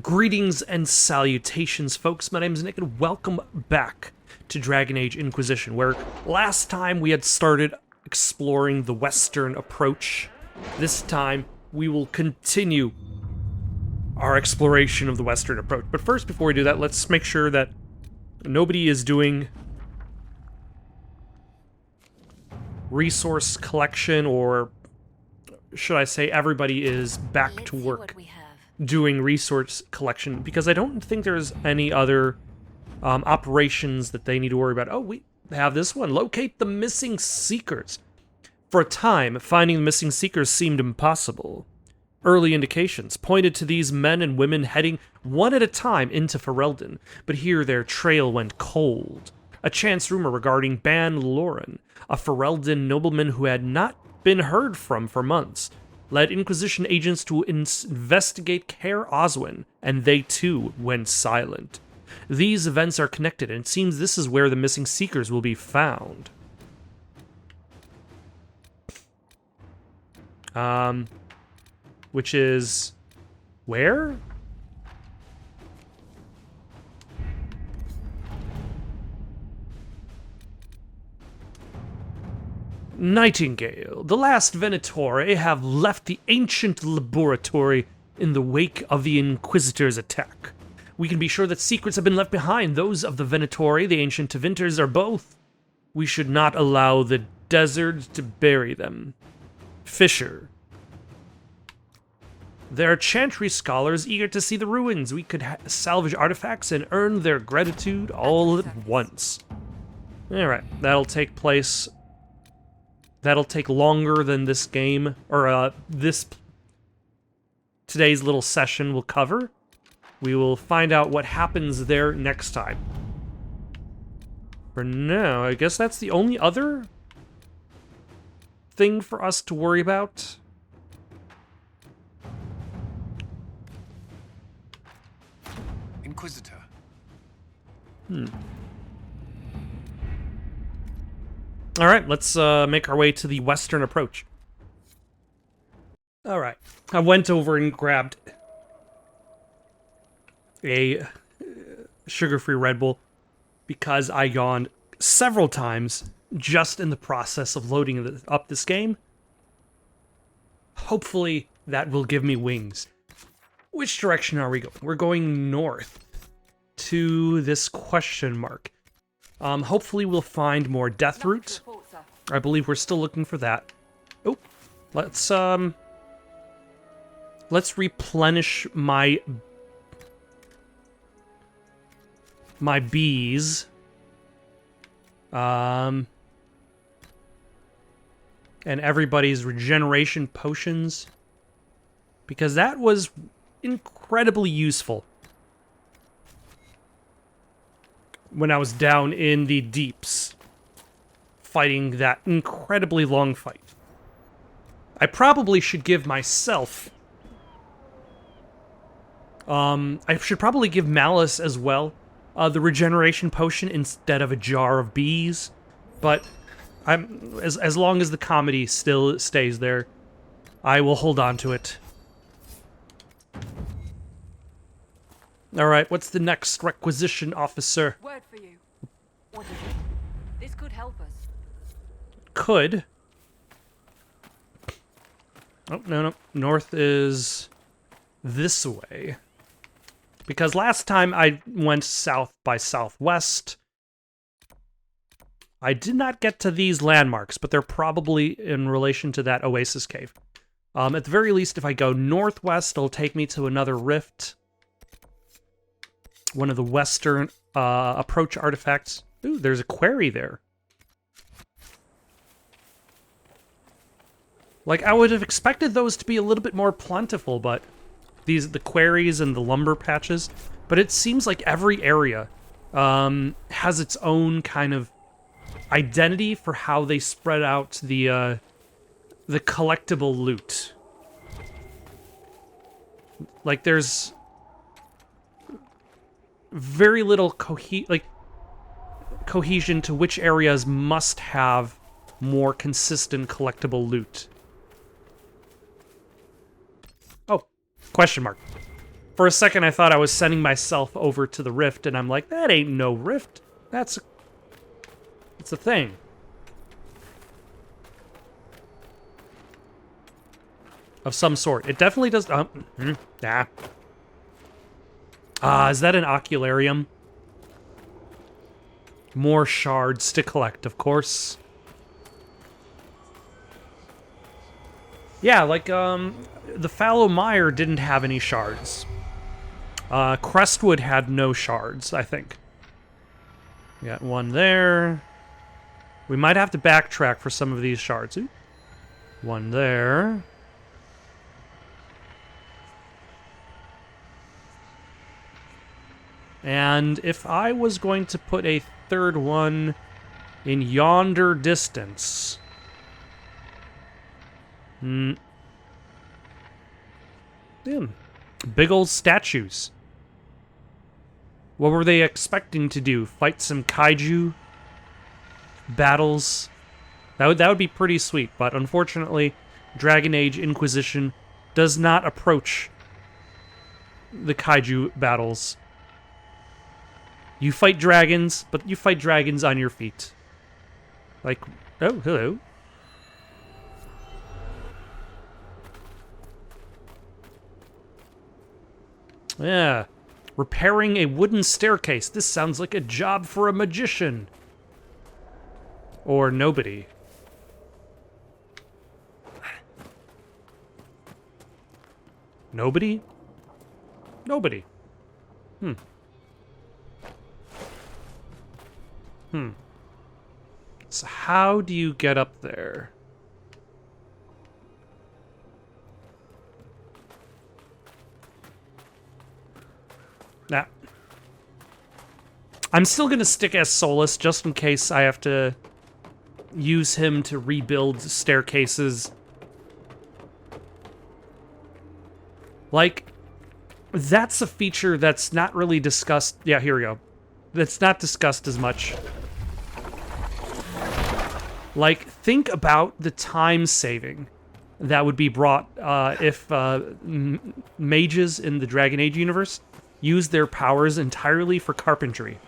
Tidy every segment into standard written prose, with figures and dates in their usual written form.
Greetings and salutations, folks. My name is Nick, and welcome back to Dragon Age Inquisition, where last time we had started exploring the Western approach. This time, we will continue our exploration of the Western approach. But first, before we do that, let's make sure that nobody is doing resource collection, or should I say everybody is back to work doing resource collection, because I don't think there's any other operations that they need to worry about. Oh, we have this one. Locate the missing Seekers. For a time, finding the missing Seekers seemed impossible. Early indications pointed to these men and women heading one at a time into Ferelden, but here their trail went cold. A chance rumor regarding Ban Loren, a Ferelden nobleman who had not been heard from for months, led Inquisition agents to investigate Kaer Oswin, and they too went silent. These events are connected, and it seems this is where the missing Seekers will be found. Which is... where? Nightingale, the last Venatori have left the ancient laboratory in the wake of the Inquisitor's attack. We can be sure that secrets have been left behind, those of the Venatori, the ancient Tevinters, or both. We should not allow the desert to bury them. Fisher. There are Chantry scholars eager to see the ruins. We could salvage artifacts and earn their gratitude all at once. Alright, that'll take place... That'll take longer than this game, or today's little session will cover. We will find out what happens there next time. For now, I guess that's the only other thing for us to worry about. Inquisitor. Alright, let's make our way to the Western approach. Alright, I went over and grabbed a sugar-free Red Bull because I yawned several times just in the process of loading up this game. Hopefully that will give me wings. Which direction are we going? We're going north to this question mark. Hopefully we'll find more death root. I believe we're still looking for that. Oh, let's replenish my bees. And everybody's regeneration potions, because that was incredibly useful when I was down in the deeps, fighting that incredibly long fight. I probably should give myself... I should probably give Malice as well the regeneration potion instead of a jar of bees, but as long as the comedy still stays there, I will hold on to it. Alright, what's the next requisition, officer? Word for you. What is it? This could help us. Could. Oh, no. North is this way. Because last time I went south by southwest, I did not get to these landmarks, but they're probably in relation to that Oasis Cave. At the very least, if I go northwest, it'll take me to another rift. One of the Western approach artifacts. Ooh, there's a quarry there. Like, I would have expected those to be a little bit more plentiful, but the quarries and the lumber patches. But it seems like every area has its own kind of identity for how they spread out the collectible loot. Like, there's very little cohesion to which areas must have more consistent collectible loot. Oh, question mark. For a second, I thought I was sending myself over to the rift, and I'm like, that ain't no rift. It's a thing. Of some sort. It definitely does... nah. Is that an ocularium? More shards to collect, of course. Yeah, like, the fallow mire didn't have any shards. Crestwood had no shards, I think. We got one there. We might have to backtrack for some of these shards. Ooh. One there. And if I was going to put a third one in yonder distance... Big old statues. What were they expecting to do? Fight some kaiju battles? That would be pretty sweet, but unfortunately, Dragon Age Inquisition does not approach the kaiju battles. You fight dragons, but you fight dragons on your feet. Like, oh, hello. Yeah. Repairing a wooden staircase. This sounds like a job for a magician. Or nobody. Nobody? Nobody. So how do you get up there? Nah. I'm still gonna stick as Solus just in case I have to use him to rebuild staircases. Like, that's a feature that's not really discussed. Yeah, here we go. That's not discussed as much. Like, think about the time saving that would be brought if mages in the Dragon Age universe use their powers entirely for carpentry.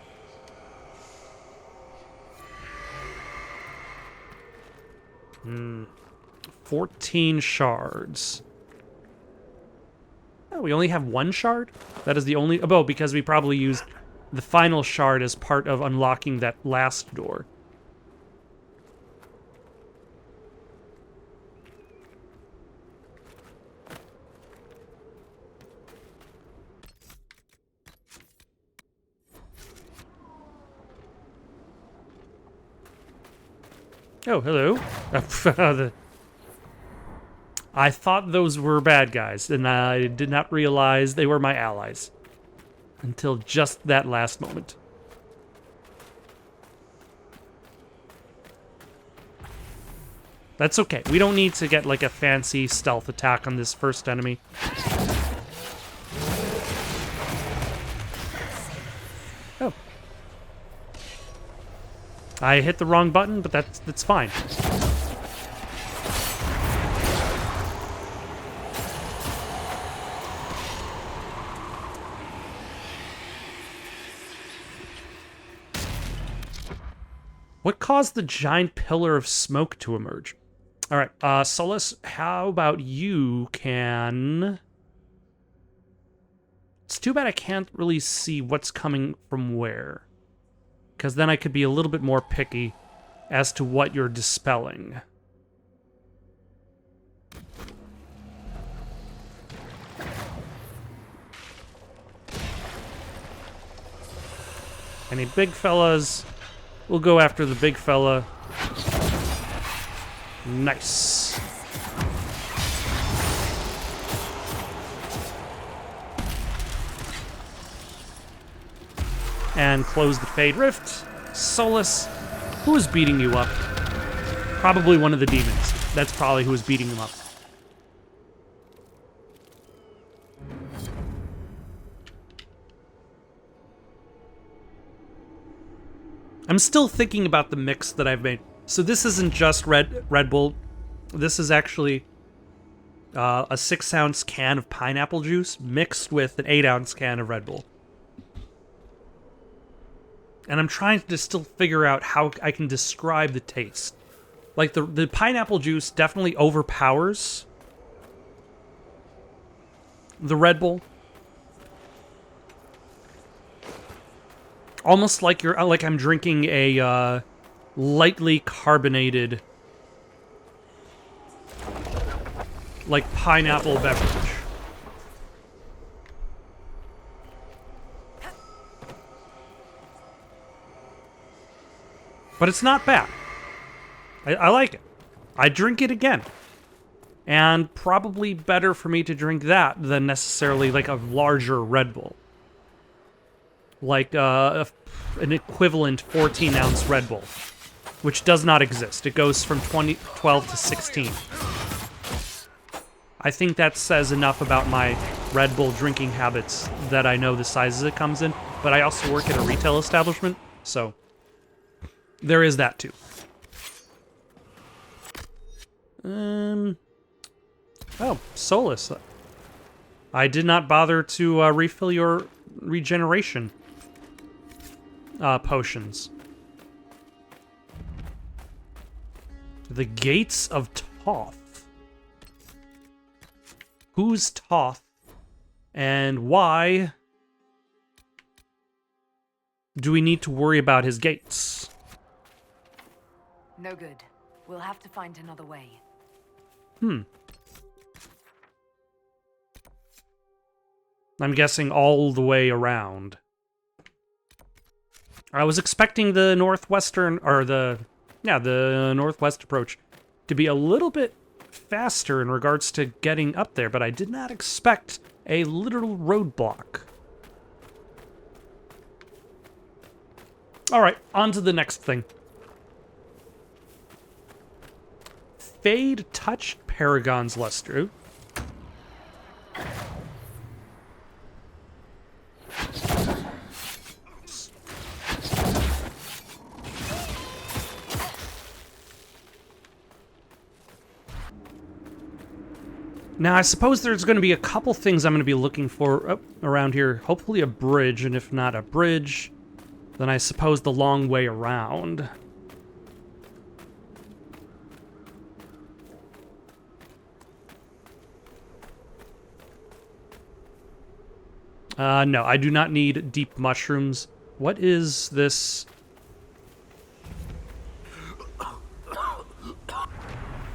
Hmm. 14 shards. Oh, we only have one shard? That is the only... Oh, because we probably used the final shard as part of unlocking that last door. Oh, hello. I thought those were bad guys, and I did not realize they were my allies. Until just that last moment. That's okay. We don't need to get like a fancy stealth attack on this first enemy. Oh. I hit the wrong button, but that's fine. What caused the giant pillar of smoke to emerge? All right, Solus, how about you can... It's too bad I can't really see what's coming from where. Because then I could be a little bit more picky as to what you're dispelling. Any big fellas? We'll go after the big fella. Nice. And close the Fade Rift. Solus, who is beating you up? Probably one of the demons. That's probably who is beating him up. I'm still thinking about the mix that I've made. So this isn't just Red Bull. This is actually a 6-ounce can of pineapple juice mixed with an 8-ounce can of Red Bull. And I'm trying to still figure out how I can describe the taste. Like, the pineapple juice definitely overpowers the Red Bull. Almost like I'm drinking a lightly carbonated, like, pineapple beverage. But it's not bad. I like it. I drink it again. And probably better for me to drink that than necessarily like a larger Red Bull. Like an equivalent 14-ounce Red Bull, which does not exist. It goes from 12 to 16. I think that says enough about my Red Bull drinking habits that I know the sizes it comes in, but I also work at a retail establishment, so there is that too. Oh, Solus. I did not bother to refill your regeneration potions. The Gates of Toth. Who's Toth? And why do we need to worry about his gates? No good. We'll have to find another way. I'm guessing all the way around. I was expecting the northwestern, or the northwest approach to be a little bit faster in regards to getting up there, but I did not expect a literal roadblock. Alright, on to the next thing. Fade touched Paragon's luster. Now, I suppose there's going to be a couple things I'm going to be looking for around here. Hopefully a bridge, and if not a bridge, then I suppose the long way around. No, I do not need deep mushrooms. What is this?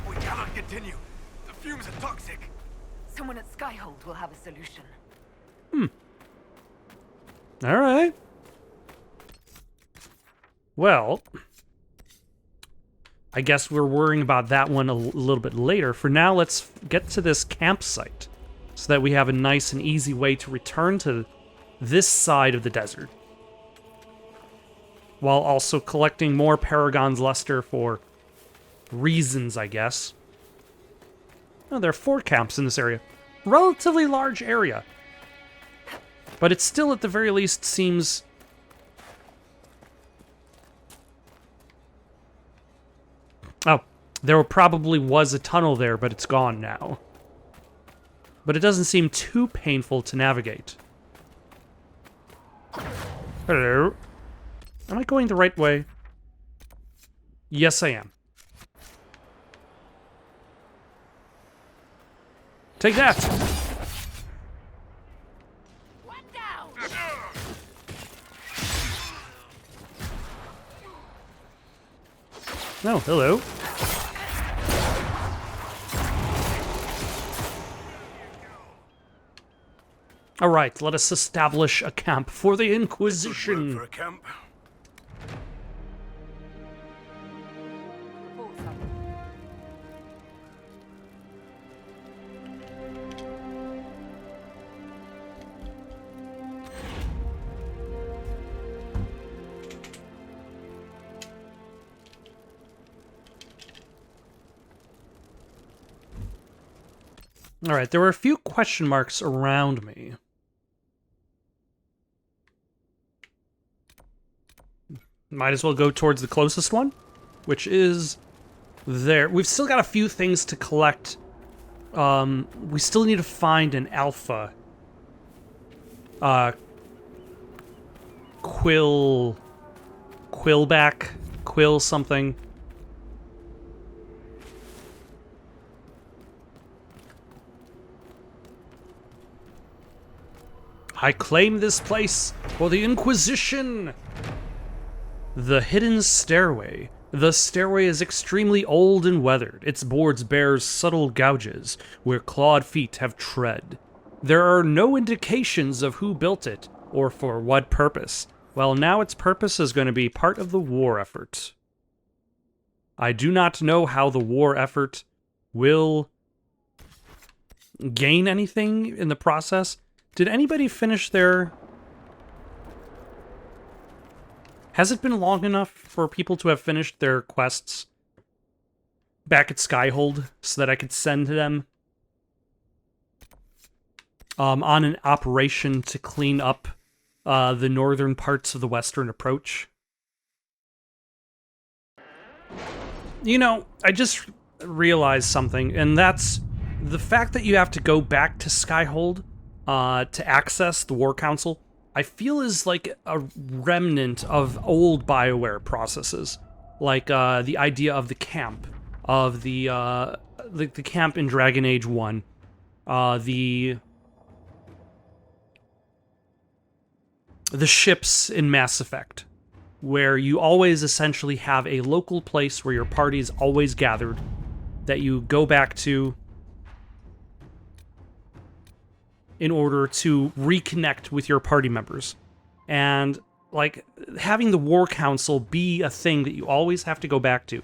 We cannot continue. The fumes are toxic. Someone at Skyhold will have a solution. All right. Well, I guess we're worrying about that one a little bit later. For now, let's get to this campsite so that we have a nice and easy way to return to this side of the desert, while also collecting more Paragon's Luster for reasons, I guess. Oh, there are 4 camps in this area. Relatively large area. But it still, at the very least, seems... Oh, there probably was a tunnel there, but it's gone now. But it doesn't seem too painful to navigate. Hello. Am I going the right way? Yes, I am. Take that! One down! Oh, hello. All right, let us establish a camp for the Inquisition. For a camp. Report, sir. All right, there were a few question marks around me. Might as well go towards the closest one, which is there. We've still got a few things to collect We still need to find an alpha. Quill something. I claim this place for the Inquisition! The hidden stairway. The stairway is extremely old and weathered. Its boards bear subtle gouges where clawed feet have tread. There are no indications of who built it or for what purpose. Well, now its purpose is going to be part of the war effort. I do not know how the war effort will gain anything in the process. Did anybody finish their... Has it been long enough for people to have finished their quests back at Skyhold so that I could send them on an operation to clean up the northern parts of the western approach? You know, I just realized something, and that's the fact that you have to go back to Skyhold to access the War Council, I feel is like a remnant of old BioWare processes. Like the idea of the camp, of the camp in Dragon Age 1, the ships in Mass Effect, where you always essentially have a local place where your party is always gathered, that you go back to in order to reconnect with your party members. And, like, having the War Council be a thing that you always have to go back to.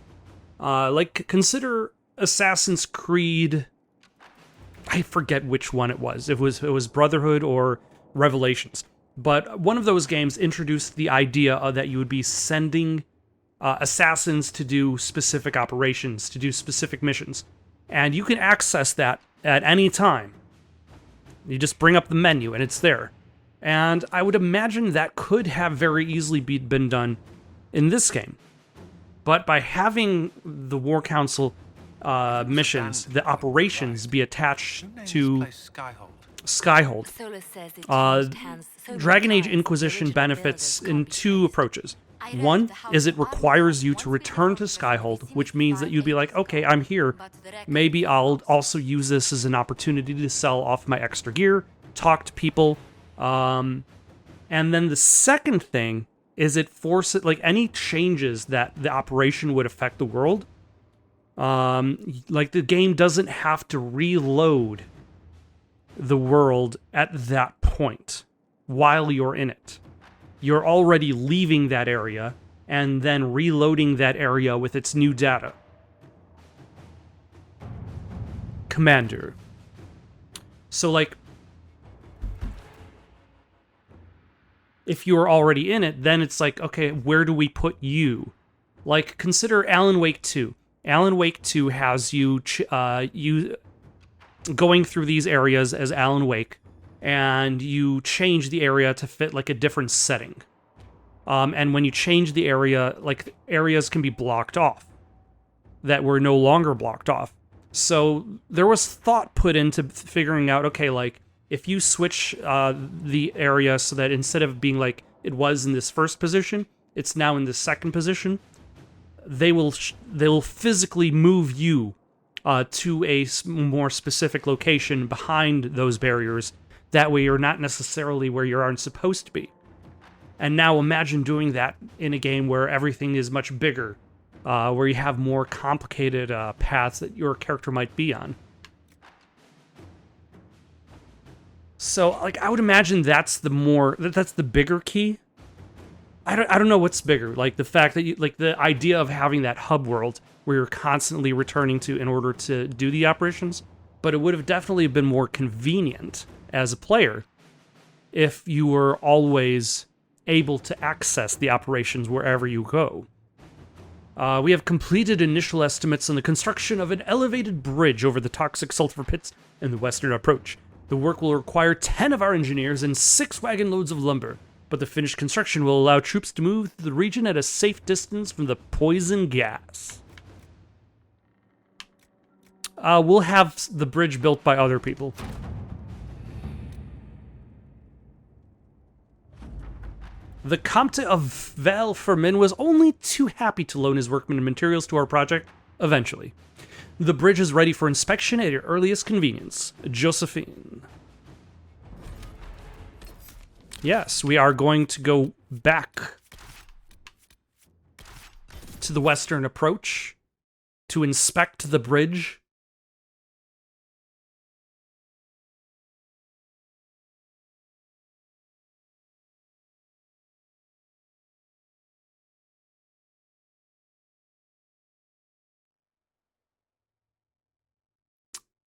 Like, consider Assassin's Creed... I forget which one it was. It was Brotherhood or Revelations. But one of those games introduced the idea that you would be sending assassins to do specific operations, to do specific missions. And you can access that at any time. You just bring up the menu, and it's there. And I would imagine that could have very easily been done in this game. But by having the War Council missions, the operations be attached to Skyhold, Dragon Age Inquisition benefits in two approaches. One is it requires you to return to Skyhold, which means that you'd be like, okay, I'm here. Maybe I'll also use this as an opportunity to sell off my extra gear, talk to people. And then the second thing is it forces, like, any changes that the operation would affect the world. Like, the game doesn't have to reload the world at that point while you're in it. You're already leaving that area and then reloading that area with its new data. Commander. So, like, if you're already in it, then it's like, okay, where do we put you? Like, consider Alan Wake 2. Alan Wake 2 has you going through these areas as Alan Wake, and you change the area to fit, like, a different setting. And when you change the area, like, areas can be blocked off that were no longer blocked off. So there was thought put into figuring out, okay, like, if you switch the area so that instead of being like it was in this first position, it's now in the second position, they will physically move you to a more specific location behind those barriers. That way you're not necessarily where you aren't supposed to be. And now imagine doing that in a game where everything is much bigger, where you have more complicated paths that your character might be on. So, like, I would imagine that's the bigger key. I don't know what's bigger, like the fact that the idea of having that hub world where you're constantly returning to in order to do the operations, but it would have definitely been more convenient as a player if you were always able to access the operations wherever you go. We have completed initial estimates on the construction of an elevated bridge over the toxic sulfur pits in the western approach. The work will require 10 of our engineers and 6 wagon loads of lumber, but the finished construction will allow troops to move through the region at a safe distance from the poison gas. we'll have the bridge built by other people. The Comte of Val-Fermin was only too happy to loan his workmen and materials to our project, eventually. The bridge is ready for inspection at your earliest convenience. Josephine. Yes, we are going to go back to the western approach to inspect the bridge.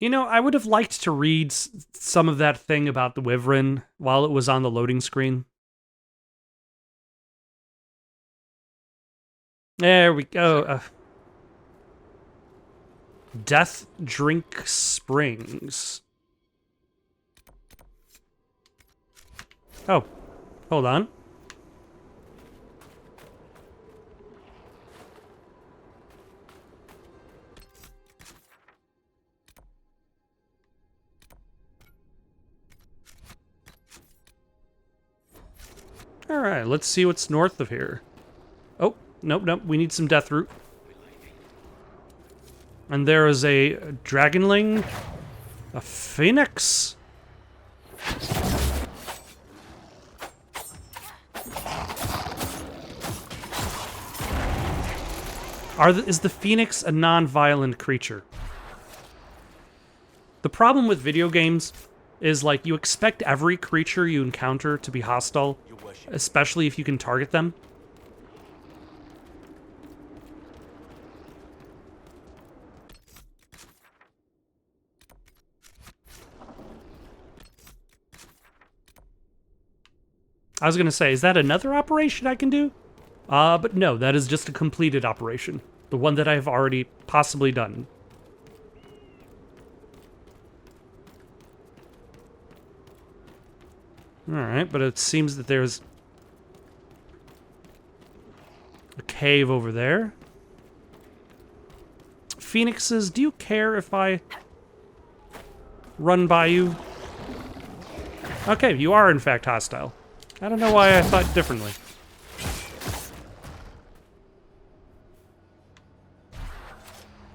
You know, I would have liked to read some of that thing about the Wyvern while it was on the loading screen. There we go. Death Drink Springs. Oh, hold on. Alright, let's see what's north of here. Oh, nope, we need some death root. And there is a dragonling, a phoenix. Is the phoenix a non-violent creature? The problem with video games is, like, you expect every creature you encounter to be hostile, especially if you can target them. I was gonna say, is that another operation I can do? But no, that is just a completed operation. The one that I've already possibly done. Alright, but it seems that there's a cave over there. Phoenixes, do you care if I run by you? Okay, you are in fact hostile. I don't know why I thought differently.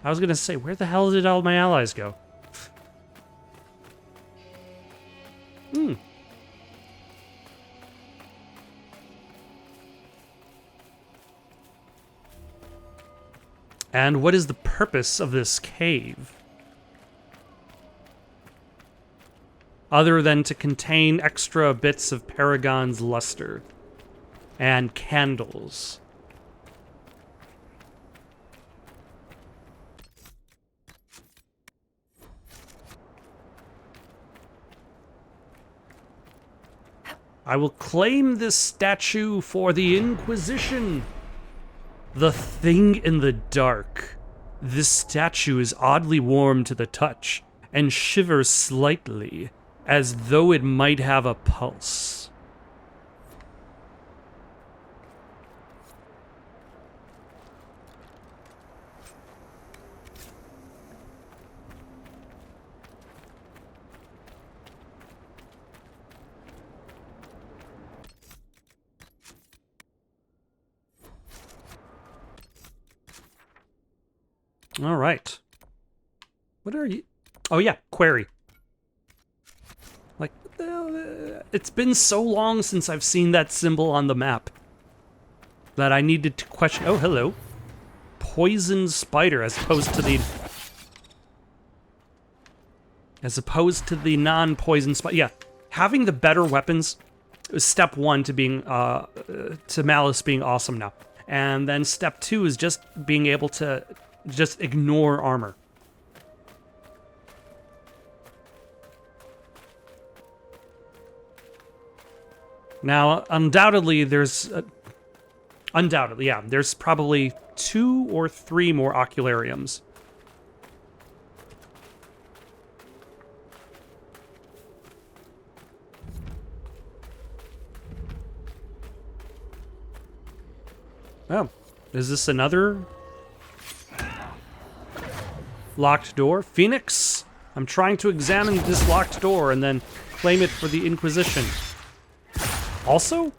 I was gonna say, where the hell did all my allies go? And what is the purpose of this cave? Other than to contain extra bits of Paragon's luster and candles. I will claim this statue for the Inquisition. The thing in the dark. This statue is oddly warm to the touch and shivers slightly, as though it might have a pulse. All right. What are you? Oh yeah, query. Like, it's been so long since I've seen that symbol on the map that I needed to question. Oh, hello. Poison spider, as opposed to the non-poison spider. Yeah, having the better weapons is step one to being to Malice being awesome now, and then step two is just being able to just ignore armor. Now, undoubtedly, there's probably 2 or 3 more oculariums. Oh, is this another? Locked door. Phoenix, I'm trying to examine this locked door and then claim it for the Inquisition. Also?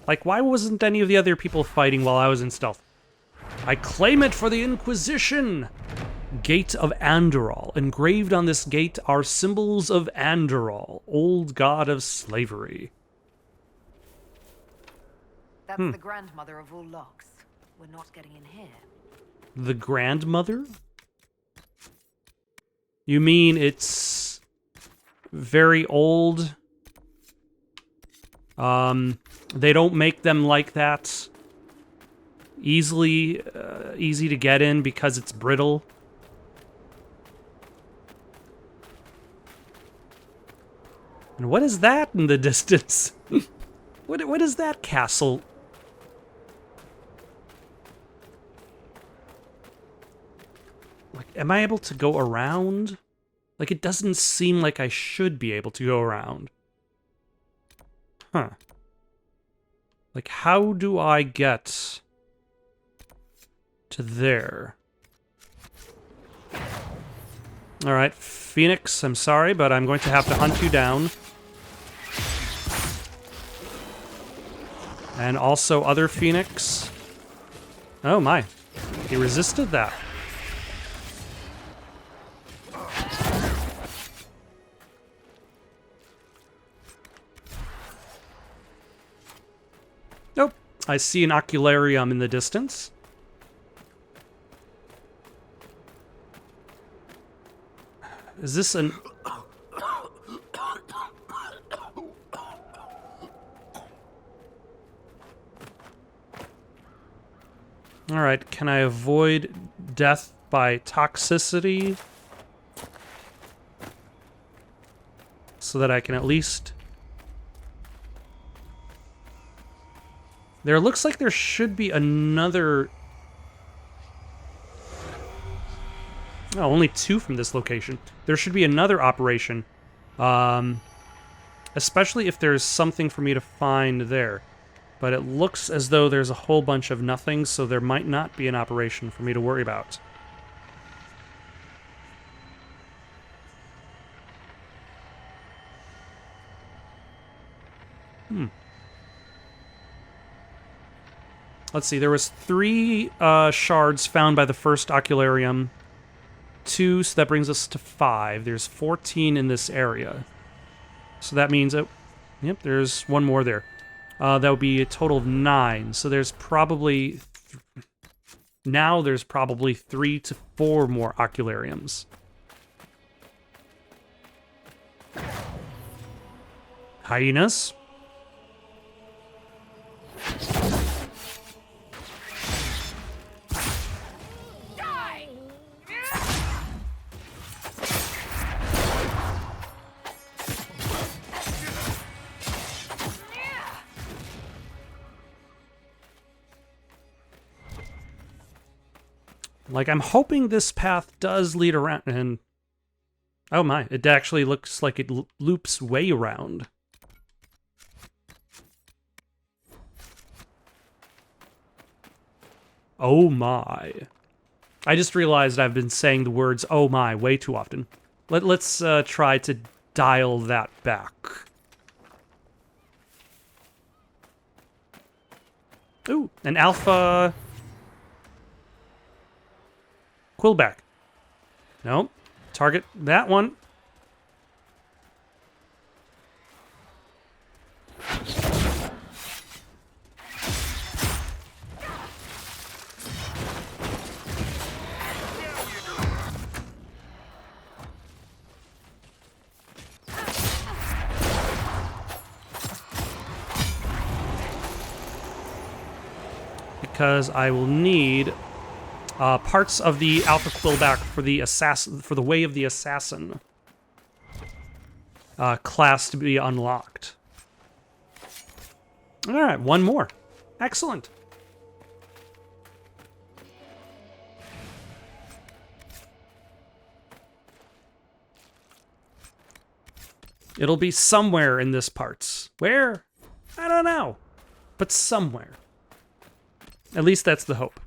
Like, why wasn't any of the other people fighting while I was in stealth? I claim it for the Inquisition! Gate of Andorol. Engraved on this gate are symbols of Andorol, old god of slavery. That's the grandmother of all locks. We're not getting in here. The grandmother? You mean it's very old? They don't make them like that. Easy to get in because it's brittle. And what is that in the distance? What is that castle? Like, am I able to go around? Like, it doesn't seem like I should be able to go around. Huh. Like, how do I get to there? Alright, Phoenix, I'm sorry, but I'm going to have to hunt you down. And also other Phoenix. Oh my, he resisted that. Nope, I see an ocularium in the distance. Is this an... Alright, can I avoid death by toxicity? So that I can at least... There looks like there should be another... Oh, only 2 from this location. There should be another operation. Especially if there's something for me to find there. But it looks as though there's a whole bunch of nothing, so there might not be an operation for me to worry about. Let's see, there was 3 shards found by the first ocularium. 2, so that brings us to 5. There's 14 in this area. So that means, yep, there's 1 more there. That would be a total of 9. So there's probably... Now there's probably 3 to 4 more oculariums. Hyenas? Like, I'm hoping this path does lead around, and... Oh my, it actually looks like it loops way around. Oh my. I just realized I've been saying the words, oh my, way too often. Let's try to dial that back. Ooh, an alpha... Quillback. Nope. Target that one. Because I will need parts of the Alpha Quillback for the assassin, for the Way of the Assassin class to be unlocked. All right, 1 more. Excellent. It'll be somewhere in this parts. Where? I don't know. But somewhere. At least that's the hope.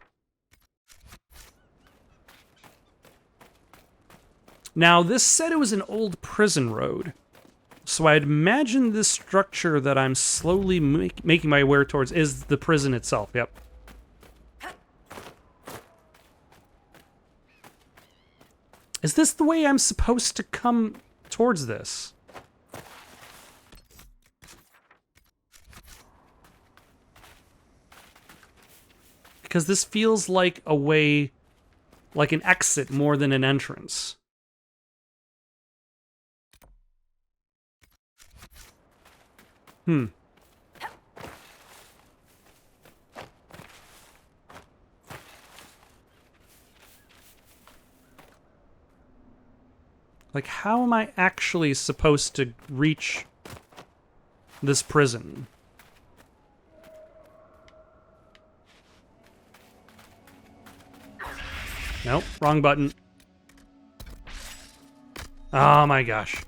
Now, this said it was an old prison road. So I'd imagine this structure that I'm slowly making my way towards is the prison itself. Yep. Is this the way I'm supposed to come towards this? Because this feels like a way, like an exit more than an entrance. Like, how am I actually supposed to reach this prison? Nope, wrong button. Oh my gosh.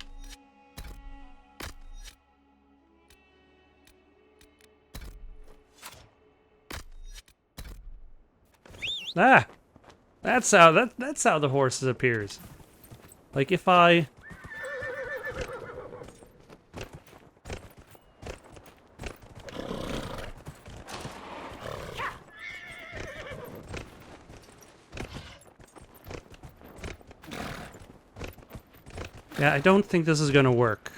Ah! That's how the horse appears. Like if I Yeah, I don't think this is gonna work.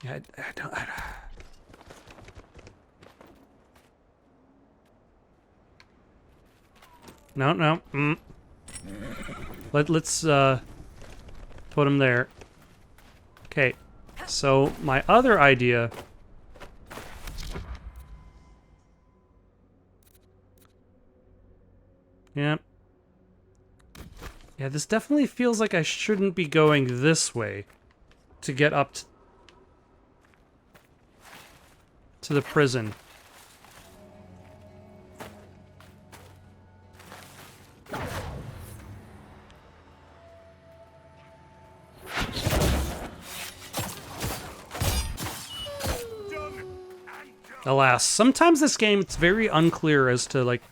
Yeah, I don't. No. Let's put him there. Okay. So my other idea. Yeah. Yeah, this definitely feels like I shouldn't be going this way to get up to the prison. Alas, sometimes this game, it's very unclear as to, like,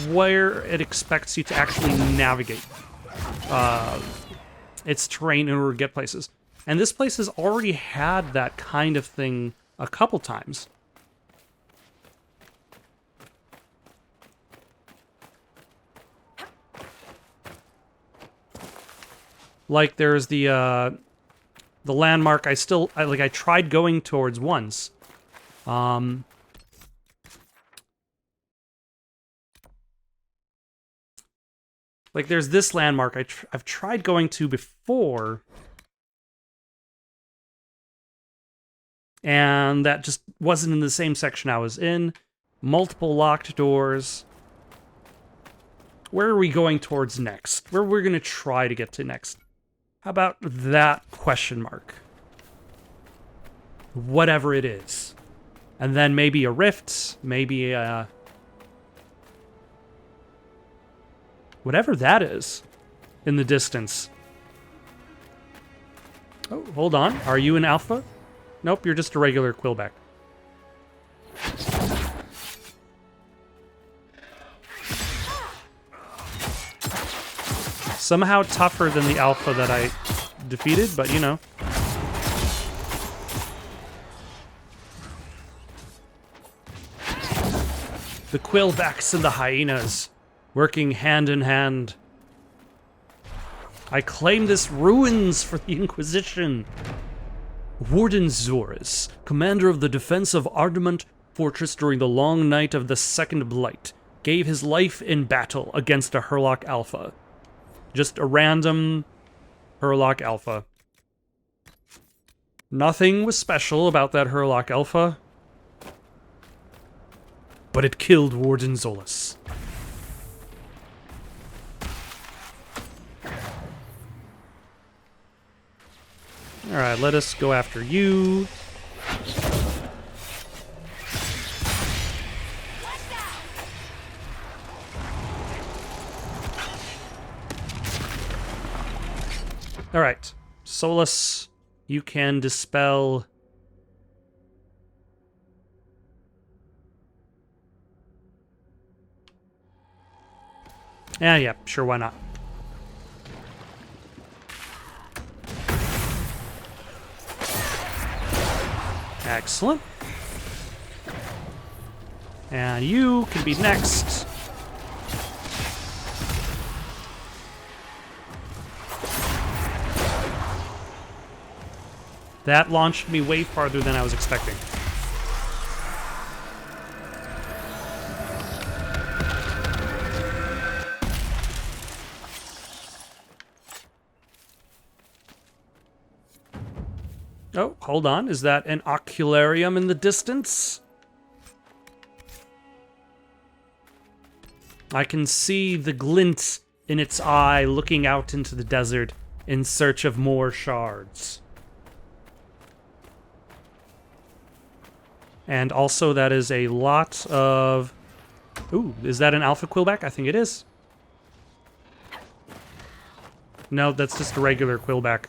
where it expects you to actually navigate its terrain in order to get places. And this place has already had that kind of thing a couple times. Like, there's the landmark I tried going towards once. Like, there's this landmark I've tried going to before, and that just wasn't in the same section I was in. Multiple locked doors. Where are we going towards next? Where we're going to try to get to next? How about that question mark? Whatever it is. And then maybe a rift, maybe a... whatever that is in the distance. Oh, hold on. Are you an alpha? Nope, you're just a regular quillback. Somehow tougher than the alpha that I defeated, but you know. The quillbacks and the hyenas, working hand in hand. I claim this ruins for the Inquisition. Warden Zorus, commander of the defense of Ardamant Fortress during the long night of the Second Blight, gave his life in battle against a Hurlock Alpha. Just a random Hurlock Alpha. Nothing was special about that Hurlock Alpha, but it killed Warden Zorus. Alright, let us go after you. Alright, Solus, you can dispel... Yeah, sure, why not? Excellent. And you can be next. That launched me way farther than I was expecting. Oh, hold on. Is that an ocularium in the distance? I can see the glint in its eye looking out into the desert in search of more shards. And also that is a lot of... Ooh, is that an alpha quillback? I think it is. No, that's just a regular quillback.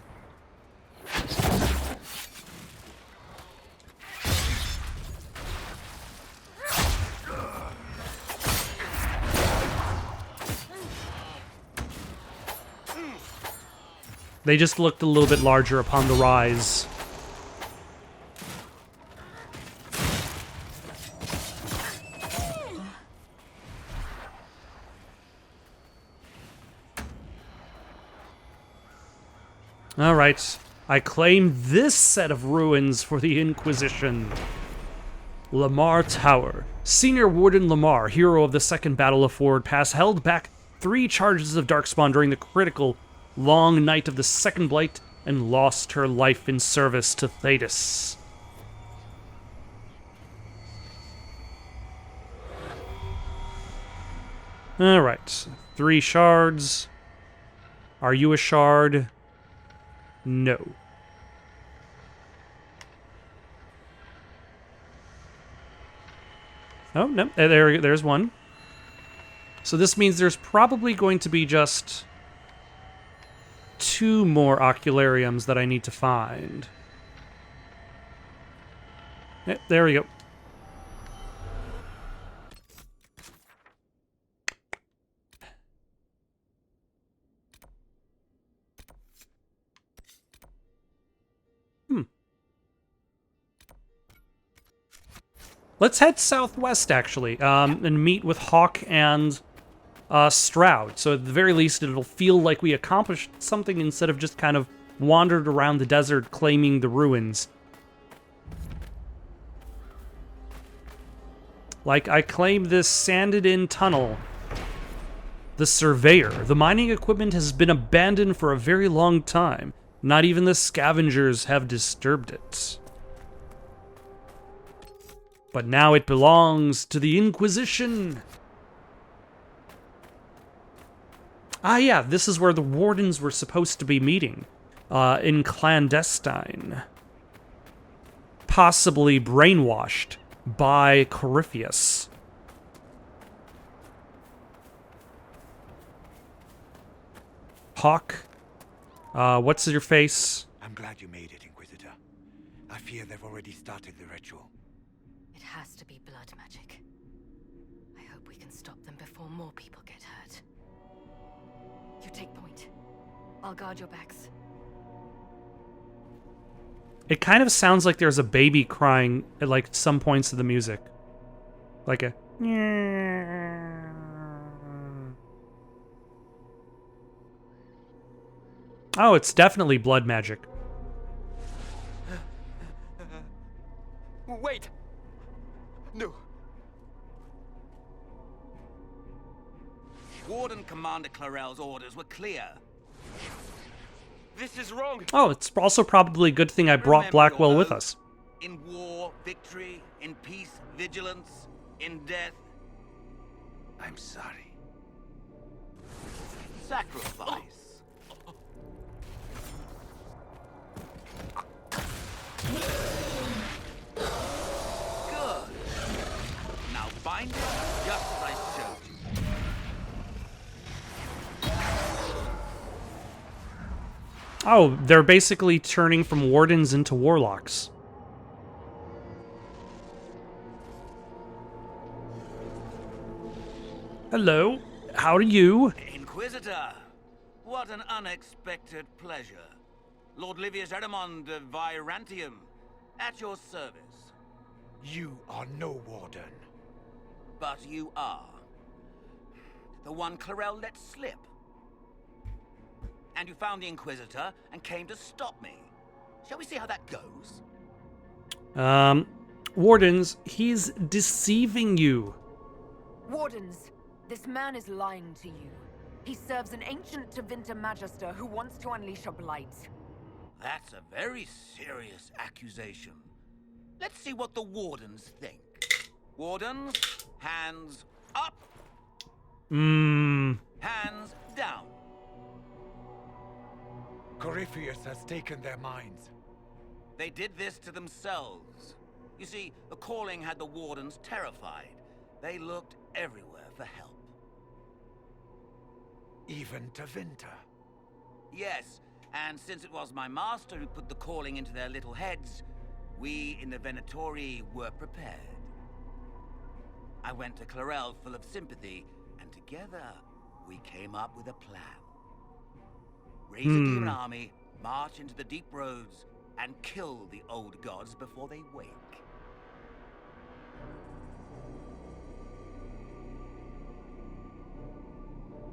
They just looked a little bit larger upon the rise. All right, I claim this set of ruins for the Inquisition. Lamar Tower. Senior Warden Lamar, hero of the Second Battle of Forward Pass, held back 3 charges of Darkspawn during the critical long night of the Second Blight and lost her life in service to Thetis. All right, 3 shards. Are you a shard? No. Oh, no, there's one. So this means there's probably going to be just 2 more oculariums that I need to find. There we go. Let's head southwest, actually, and meet with Hawk and Stroud. So at the very least, it'll feel like we accomplished something instead of just kind of wandered around the desert claiming the ruins. Like, I claim this sanded-in tunnel. The Surveyor. The mining equipment has been abandoned for a very long time. Not even the scavengers have disturbed it. But now it belongs to the Inquisition. Ah, yeah, this is where the wardens were supposed to be meeting. In clandestine. Possibly brainwashed by Corypheus. Hawk, what's your face? I'm glad you made it, Inquisitor. I fear they've already started the ritual. It has to be blood magic. I hope we can stop them before more people get hurt. You take point. I'll guard your backs. It kind of sounds like there's a baby crying at, like, some points of the music. Like a... Oh, it's definitely blood magic. Wait! No. Warden Commander Clarel's orders were clear. This is wrong! Oh, it's also probably a good thing I brought Remember Blackwell your with oath. us. In war, victory. In peace, vigilance. In death, I'm sorry. sacrifice. Good. Now bind it just as I showed you. Oh, they're basically turning from wardens into warlocks. Hello. how do you? Inquisitor, what an unexpected pleasure. Lord Livius Erimond of Virantium, at your service. You are no warden. But you are. The one Clarel let slip. And you found the Inquisitor and came to stop me. Shall we see how that goes? Wardens, he's deceiving you. Wardens, this man is lying to you. He serves an ancient Tevinter Magister who wants to unleash a blight. That's a very serious accusation. Let's see what the Wardens think. Wardens, hands up. Hands down. Corypheus has taken their minds. They did this to themselves. You see, the calling had the Wardens terrified. They looked everywhere for help. Even Tevinter. Yes, and since it was my master who put the calling into their little heads, we in the Venatori were prepared. I went to Clarel full of sympathy, and together we came up with a plan. Raise a demon army, march into the deep roads, and kill the old gods before they wake.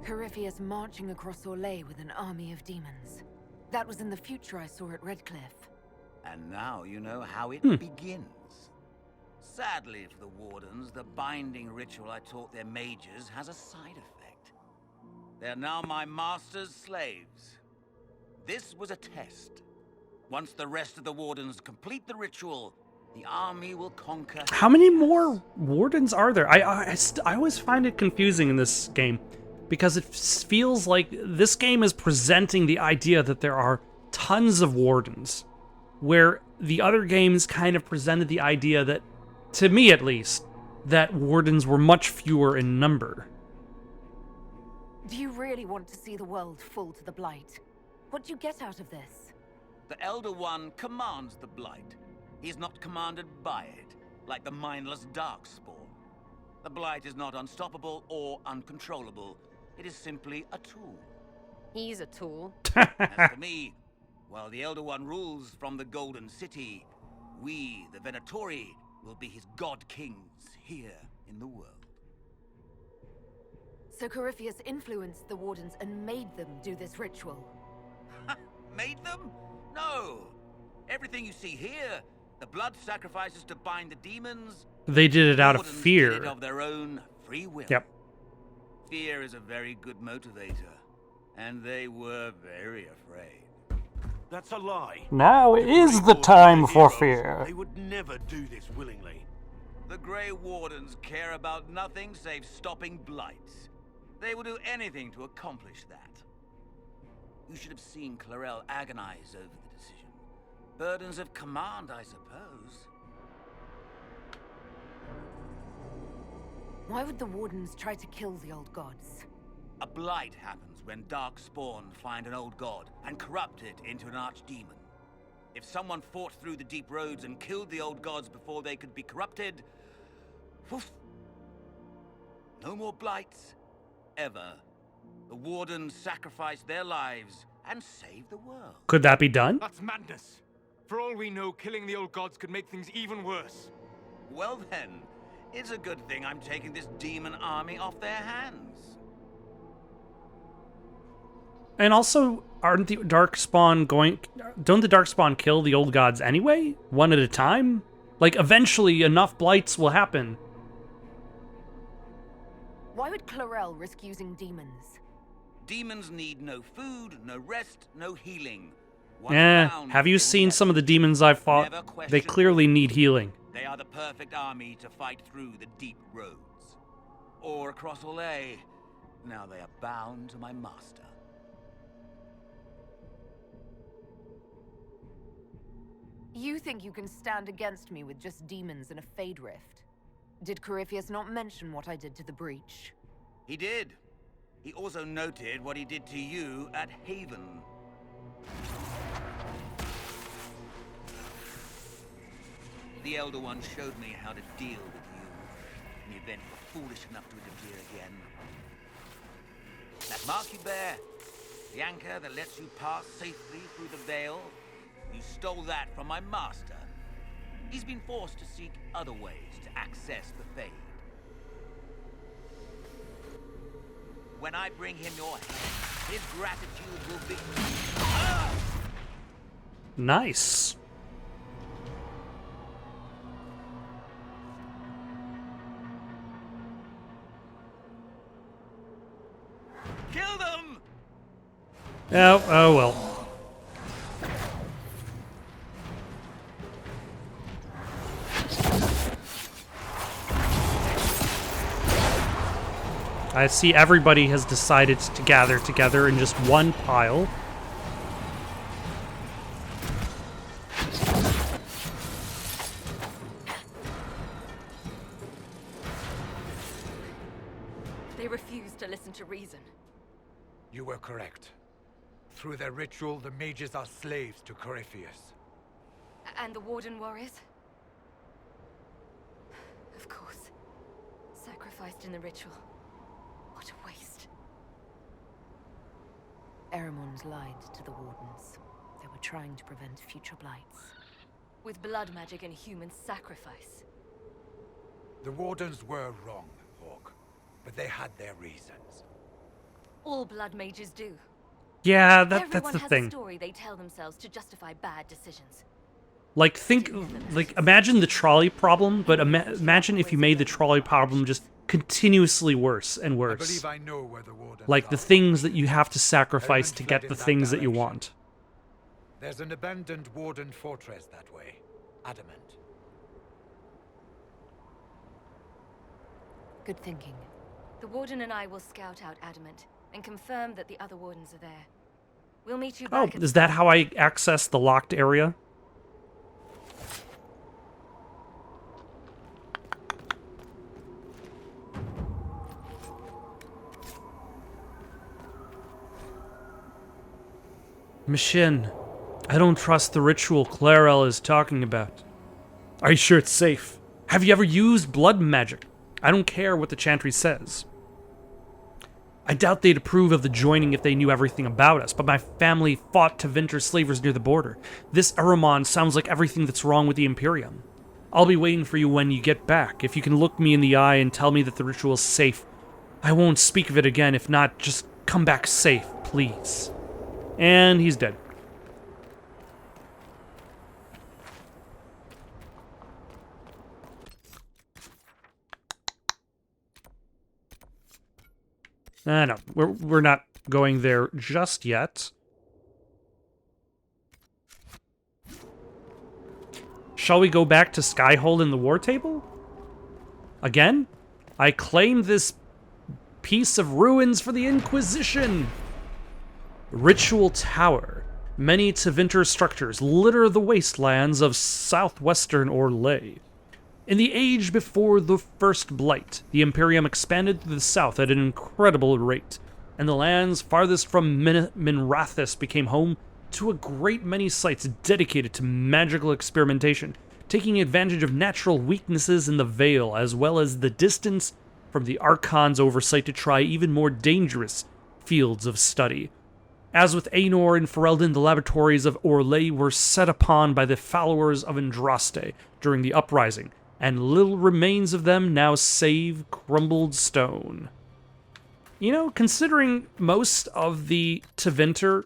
Corypheus marching across Orlais with an army of demons. That was in the future I saw at Redcliffe. And now you know how it begins. Sadly for the Wardens, the binding ritual I taught their mages has a side effect. They're now my master's slaves. This was a test. Once the rest of the Wardens complete the ritual, the army will conquer. How many more Wardens are there? I always find it confusing in this game, because it feels like this game is presenting the idea that there are tons of Wardens, where the other games kind of presented the idea that, to me at least, that Wardens were much fewer in number. Do you really want to see the world fall to the Blight? What do you get out of this? The Elder One commands the Blight. He's not commanded by it, like the mindless Darkspawn. The Blight is not unstoppable or uncontrollable. It is simply a tool. He's a tool. As for me, while the Elder One rules from the Golden City, we, the Venatori, will be his god kings here in the world. So Corypheus influenced the Wardens and made them do this ritual. Made them? No. Everything you see here, the blood sacrifices to bind the demons, They did it out of Wardens fear. did it of their own free will. Yep. Fear is a very good motivator, and they were very afraid. That's a lie. Now The is Grey the time Wardens are for heroes. fear. They would never do this willingly. The Grey Wardens care about nothing save stopping blights. They will do anything to accomplish that. You should have seen Clarel agonize over the decision. Burdens of command, I suppose. Why would the Wardens try to kill the old gods? A blight happens when Darkspawn find an old god and corrupt it into an archdemon. If someone fought through the deep roads and killed the old gods before they could be corrupted, woof, no more blights, ever. The Wardens sacrificed their lives and saved the world. Could that be done? That's madness. For all we know, killing the old gods could make things even worse. Well then, it's a good thing I'm taking this demon army off their hands. And also, aren't the Darkspawn going... Don't the Darkspawn kill the old gods anyway? One at a time? Like, eventually enough blights will happen. Why would Clarel risk using demons? Demons need no food, no rest, no healing. Once down, Have you they will seen get some of the demons I've fought? Never question They clearly orders. need healing. They are the perfect army to fight through the deep roads. Or across Orlais. Now they are bound to my master. You think you can stand against me with just demons and a Fade Rift? Did Corypheus not mention what I did to the Breach? He did. He also noted what he did to you at Haven. The Elder One showed me how to deal with you in the event you're foolish enough to interfere again. Mark you bear, the anchor that lets you pass safely through the veil, you stole that from my master. He's been forced to seek other ways to access the Fade. When I bring him your head, his gratitude will be... Ah! Nice. Kill them! Oh well. I see everybody has decided to gather together in just one pile. They refuse to listen to reason. You were correct. Through their ritual, the mages are slaves to Corypheus. And the Warden warriors? Of course. Sacrificed in the ritual. What a waste. Eremon's lied to the Wardens. They were trying to prevent future blights. With blood magic and human sacrifice. The Wardens were wrong, Hawk, but they had their reasons. All blood mages do. Yeah, that's Everyone the has thing. a story they tell themselves to justify bad decisions. Like, imagine the trolley problem, but imagine if you made the trolley problem just continuously worse and I worse. believe I know where the Wardens Like, are. the things that you have to sacrifice to Everyone get fled the in that things that you direction. want. There's an abandoned Warden fortress that way. Adamant. Good thinking. The Warden and I will scout out Adamant and confirm that the other Wardens are there. We'll meet you Oh, back at is that how I access the locked area? Machine, I don't trust the ritual Clarel is talking about. Are you sure it's safe? Have you ever used blood magic? I don't care what the chantry says. I doubt they'd approve of the joining if they knew everything about us, but my family fought to Tevinter slavers near the border. This Eramon sounds like everything that's wrong with the Imperium. I'll be waiting for you when you get back. If you can look me in the eye and tell me that the ritual's safe, I won't speak of it again. If not, just come back safe, please. And he's dead. No, we're not going there just yet. Shall we go back to Skyhold in the War Table? Again? I claim this piece of ruins for the Inquisition! Ritual Tower. Many Tevinter structures litter the wastelands of southwestern Orlais. In the age before the First Blight, the Imperium expanded to the south at an incredible rate, and the lands farthest from Minrathous became home to a great many sites dedicated to magical experimentation, taking advantage of natural weaknesses in the Veil, as well as the distance from the Archon's oversight to try even more dangerous fields of study. As with Aenor and Ferelden, the laboratories of Orlais were set upon by the followers of Andraste during the Uprising, and little remains of them now save crumbled stone. You know, considering most of the Tevinter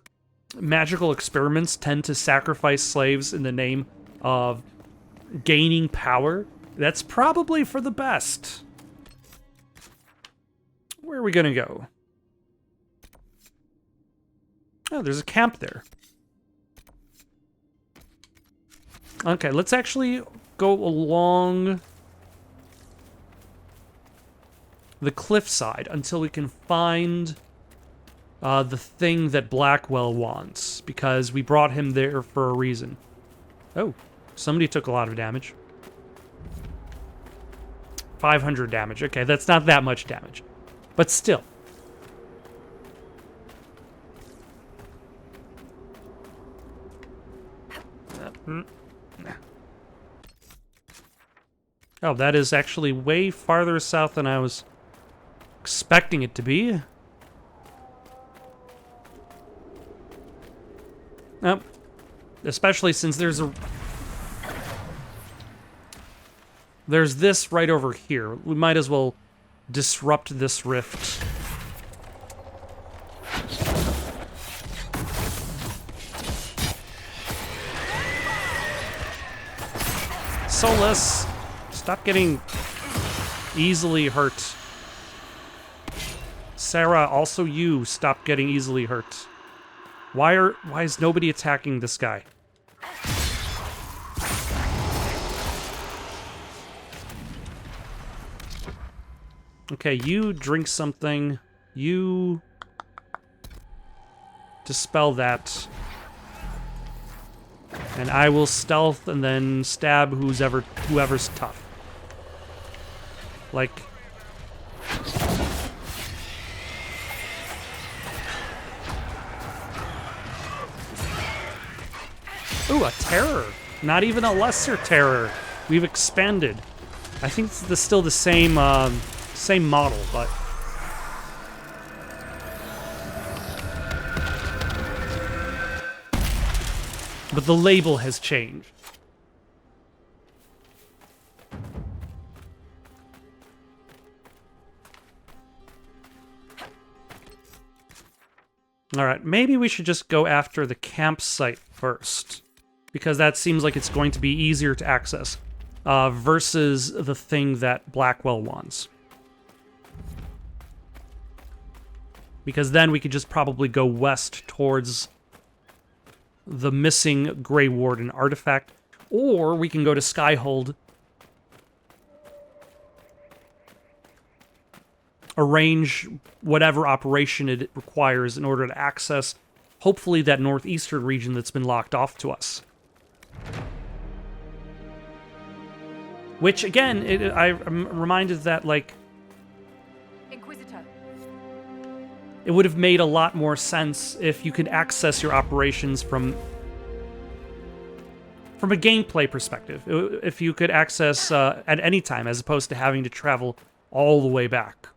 magical experiments tend to sacrifice slaves in the name of gaining power, that's probably for the best. Where are we gonna go? Oh, there's a camp there. Okay, let's actually go along the cliffside until we can find the thing that Blackwell wants, because we brought him there for a reason. Oh, somebody took a lot of damage. 500 damage. Okay, that's not that much damage, but still. Oh, that is actually way farther south than I was expecting it to be. Especially since there's this right over here. We might as well disrupt this rift. Solus, stop getting easily hurt. Sarah, also you, stop getting easily hurt. Why is nobody attacking this guy? Okay, you drink something. You dispel that. And I will stealth and then stab whoever's tough. Like... Ooh, a terror. Not even a lesser terror. We've expanded. I think it's still the same, same model, but... But the label has changed. Alright, maybe we should just go after the campsite first. Because that seems like it's going to be easier to access. Versus the thing that Blackwell wants. Because then we could just probably go west towards the missing Grey Warden artifact. Or we can go to Skyhold. Arrange whatever operation it requires in order to access, hopefully, that northeastern region that's been locked off to us. Which, again, I'm reminded that, like... Inquisitor. It would have made a lot more sense if you could access your operations from a gameplay perspective. If you could access at any time, as opposed to having to travel all the way back.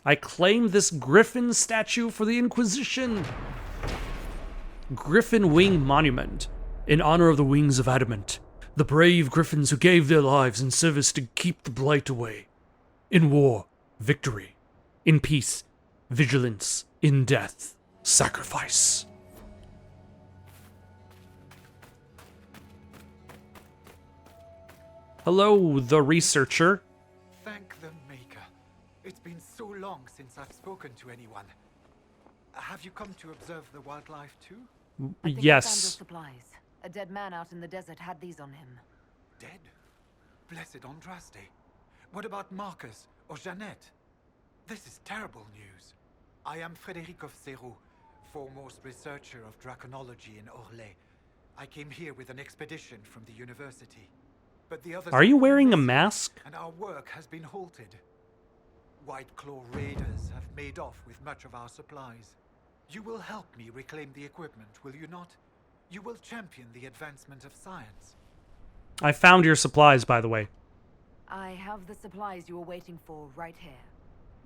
I claim this Griffin statue for the Inquisition. Griffin Wing Monument, in honor of the wings of adamant. The brave griffins who gave their lives in service to keep the blight away. In war, victory. In peace, vigilance. In death, sacrifice. Hello, the researcher. Thank the Maker. It's been so long since I've spoken to anyone. Have you come to observe the wildlife too? I think I found your Yes. supplies. A dead man out in the desert had these on him. Dead? Blessed Andraste. What about Marcus or Jeannette? This is terrible news. I am Frédéric of Serrault, foremost researcher of draconology in Orlais. I came here with an expedition from the university. But the others Are you have gone wearing a missing, mask? and our work has been halted. White Claw raiders have made off with much of our supplies. You will help me reclaim the equipment, will you not? You will champion the advancement of science. I found your supplies, by the way. I have the supplies you were waiting for right here.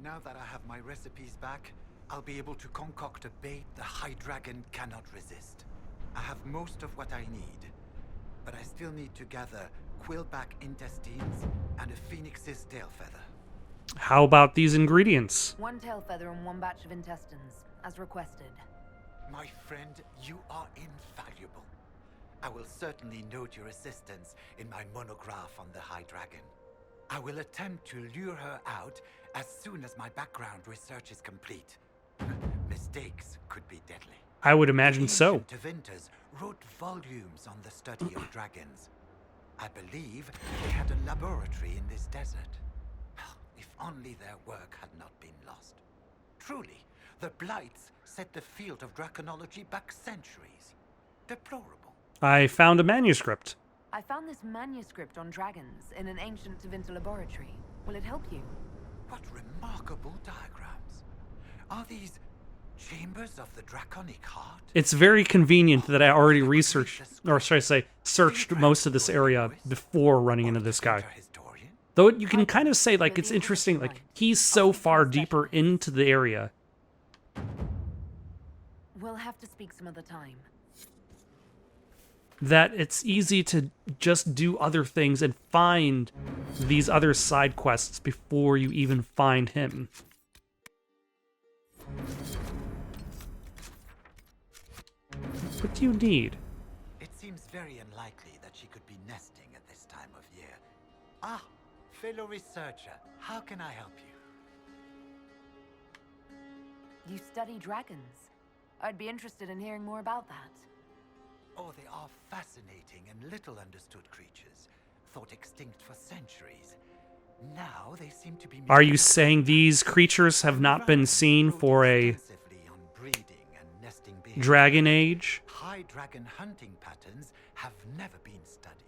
Now that I have my recipes back, I'll be able to concoct a bait the High Dragon cannot resist. I have most of what I need, but I still need to gather quillback intestines and a phoenix's tail feather. How about these ingredients? 1 tail feather and 1 batch of intestines, as requested. My friend, you are invaluable. I will certainly note your assistance in my monograph on the High Dragon. I will attempt to lure her out as soon as my background research is complete. Mistakes could be deadly. I would imagine so. Ancient Tevinters wrote volumes on the study of dragons. I believe they had a laboratory in this desert. If only their work had not been lost. Truly, the Blights set the field of draconology back centuries. Deplorable. I found a manuscript. I found this manuscript on dragons in an ancient Tevinter laboratory. Will it help you? What remarkable diagrams. Are these chambers of the draconic heart? It's very convenient that I already researched, or should I say, searched most of this area before running into this guy. Though you can kind of say, like, it's interesting, like, he's so far deeper into the area. We'll have to speak some other time. that it's easy to just do other things and find these other side quests before you even find him. What do you need? It seems very unlikely that she could be nesting at this time of year. Ah, fellow researcher, how can I help you? You study dragons. I'd be interested in hearing more about that. Oh, they are fascinating and little understood creatures, thought extinct for centuries. Now they seem to be... Are you saying these creatures have not been seen for a extensively on breeding and nesting behavior. dragon age? High dragon hunting patterns have never been studied.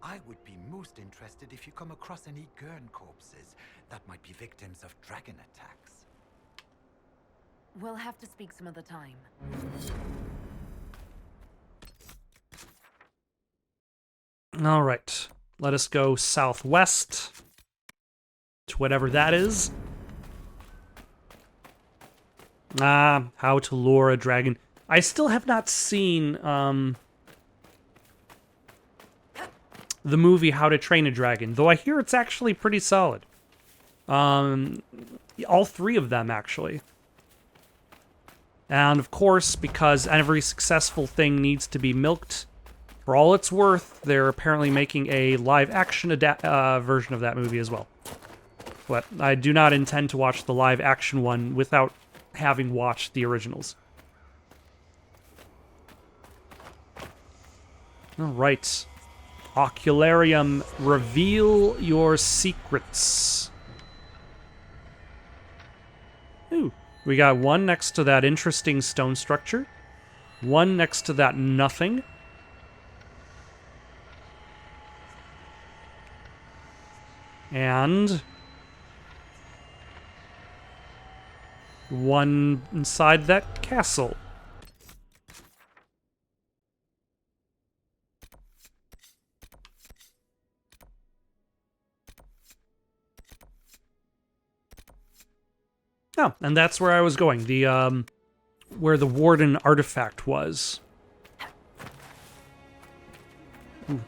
I would be most interested if you come across any Gurn corpses that might be victims of dragon attacks. We'll have to speak some other time. All right, let us go southwest to whatever that is. How to lure a dragon. I still have not seen the movie How to Train a Dragon, though I hear it's actually pretty solid. All three of them, actually. And of course, because every successful thing needs to be milked for all it's worth, they're apparently making a live-action version of that movie as well. But I do not intend to watch the live-action one without having watched the originals. All right. Ocularium, reveal your secrets. Ooh. We got one next to that interesting stone structure. One next to that nothing. And one inside that castle. Oh, and that's where I was going. The, where the warden artifact was. Ooh.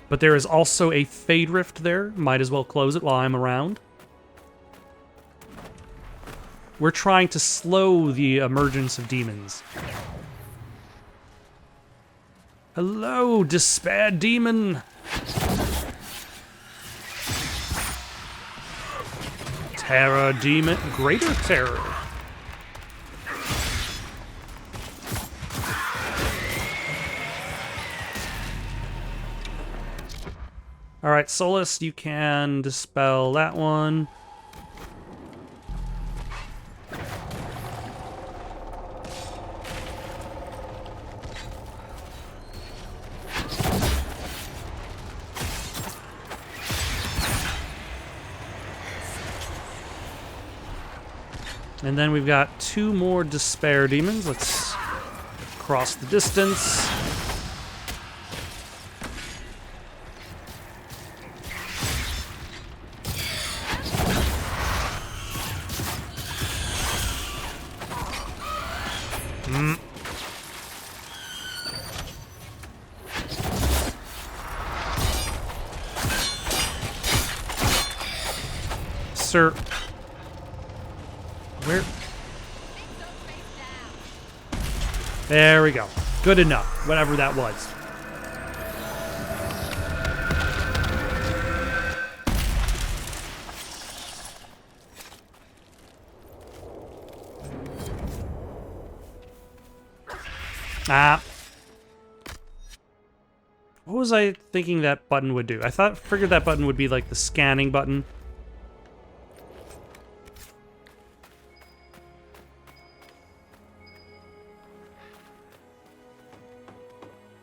But there is also a Fade Rift there. Might as well close it while I'm around. We're trying to slow the emergence of demons. Hello, Despair Demon! Terror Demon, Greater Terror. Alright, Solus, you can dispel that one. And then we've got two more Despair Demons. Let's cross the distance. Sir. Where? There we go. Good enough. Whatever that was. What was I thinking that button would do? Figured that button would be like the scanning button.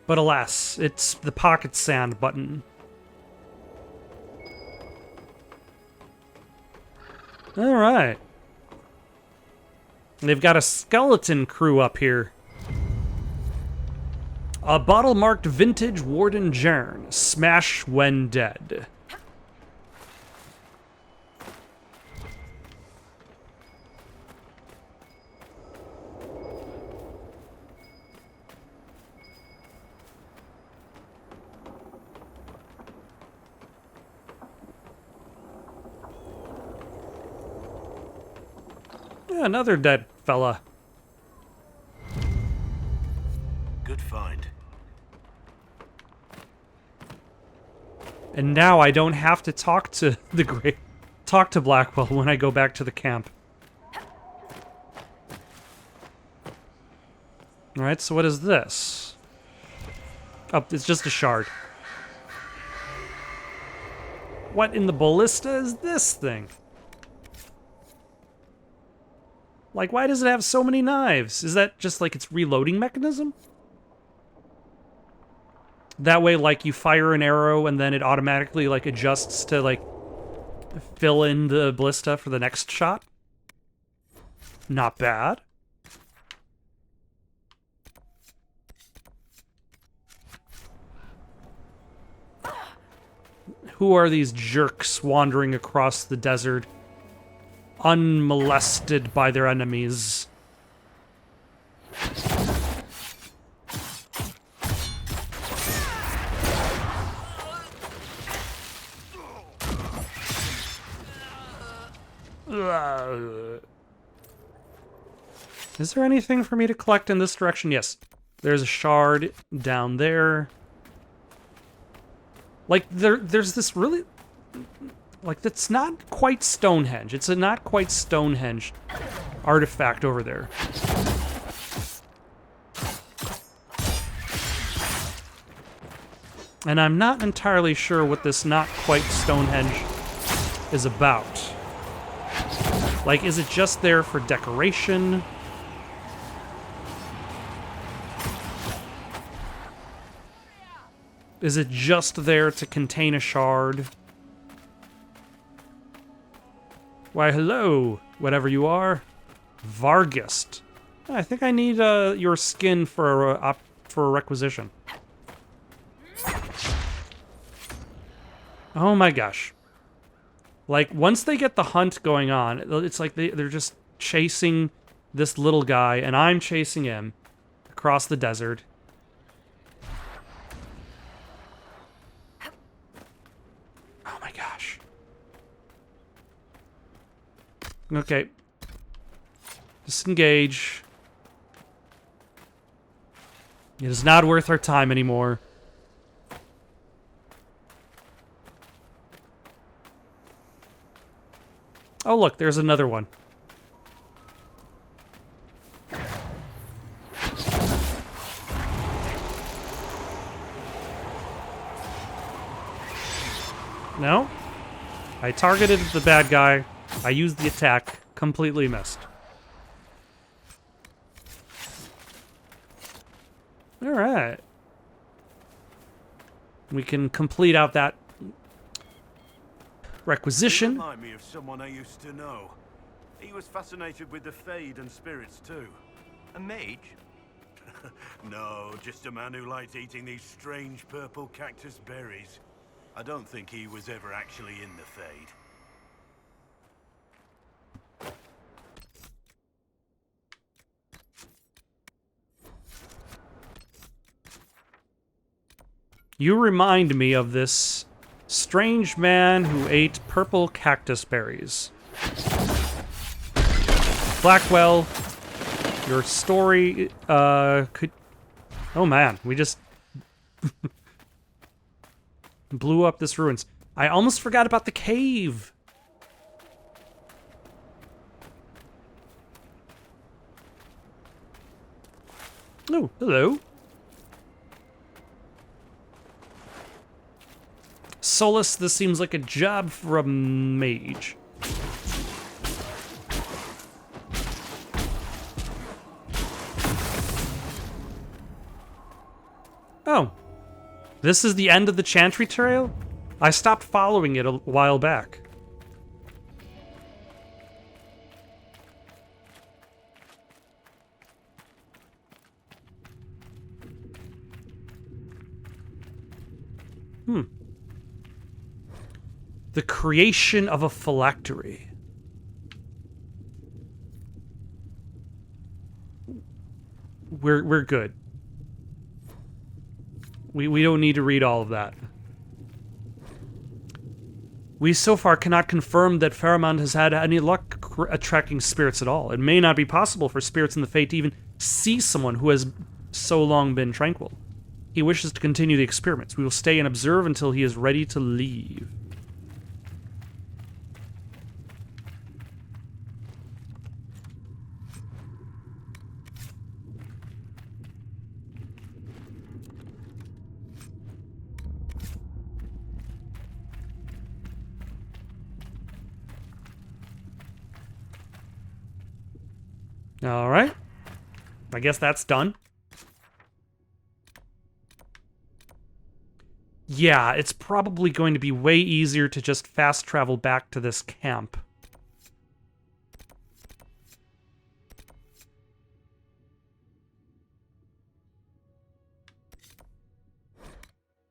But alas, it's the pocket sand button. Alright. They've got a skeleton crew up here. A bottle-marked vintage warden Jern. Smash when dead. Yeah, another dead fella. Good find. And now I don't have to talk to talk to Blackwell when I go back to the camp. Alright, so what is this? Oh, it's just a shard. What in the ballista is this thing? Like, why does it have so many knives? Is that just like its reloading mechanism? That way, like, you fire an arrow and then it automatically, like, adjusts to, like, fill in the ballista for the next shot? Not bad. Who are these jerks wandering across the desert, unmolested by their enemies? Is there anything for me to collect in this direction? Yes. There's a shard down there. Like, there's this really... Like, that's not quite Stonehenge. It's a not quite Stonehenge artifact over there. And I'm not entirely sure what this not quite Stonehenge is about. Like, is it just there for decoration? Is it just there to contain a shard? Why, hello, whatever you are. Vargist. I think I need your skin for a requisition. Oh my gosh. Like, once they get the hunt going on, it's like they're just chasing this little guy, and I'm chasing him across the desert. Oh my gosh. Okay. Disengage. It is not worth our time anymore. Oh, look, there's another one. No? I targeted the bad guy. I used the attack. Completely missed. Alright. We can complete out that requisition. Remind me of someone I used to know. He was fascinated with the Fade and spirits too. A mage? No, just a man who liked eating these strange purple cactus berries. I don't think he was ever actually in the Fade. You remind me of this strange man who ate purple cactus berries. Blackwell, your story, could... Oh man, we just... blew up this ruins. I almost forgot about the cave! Oh, hello. Solus, this seems like a job for a mage. Oh. This is the end of the Chantry Trail? I stopped following it a while back. The creation of a phylactery. We're good. We don't need to read all of that. We so far cannot confirm that Faramond has had any luck attracting spirits at all. It may not be possible for spirits in the Fate to even see someone who has so long been tranquil. He wishes to continue the experiments. We will stay and observe until he is ready to leave. All right. I guess that's done. Yeah, it's probably going to be way easier to just fast travel back to this camp.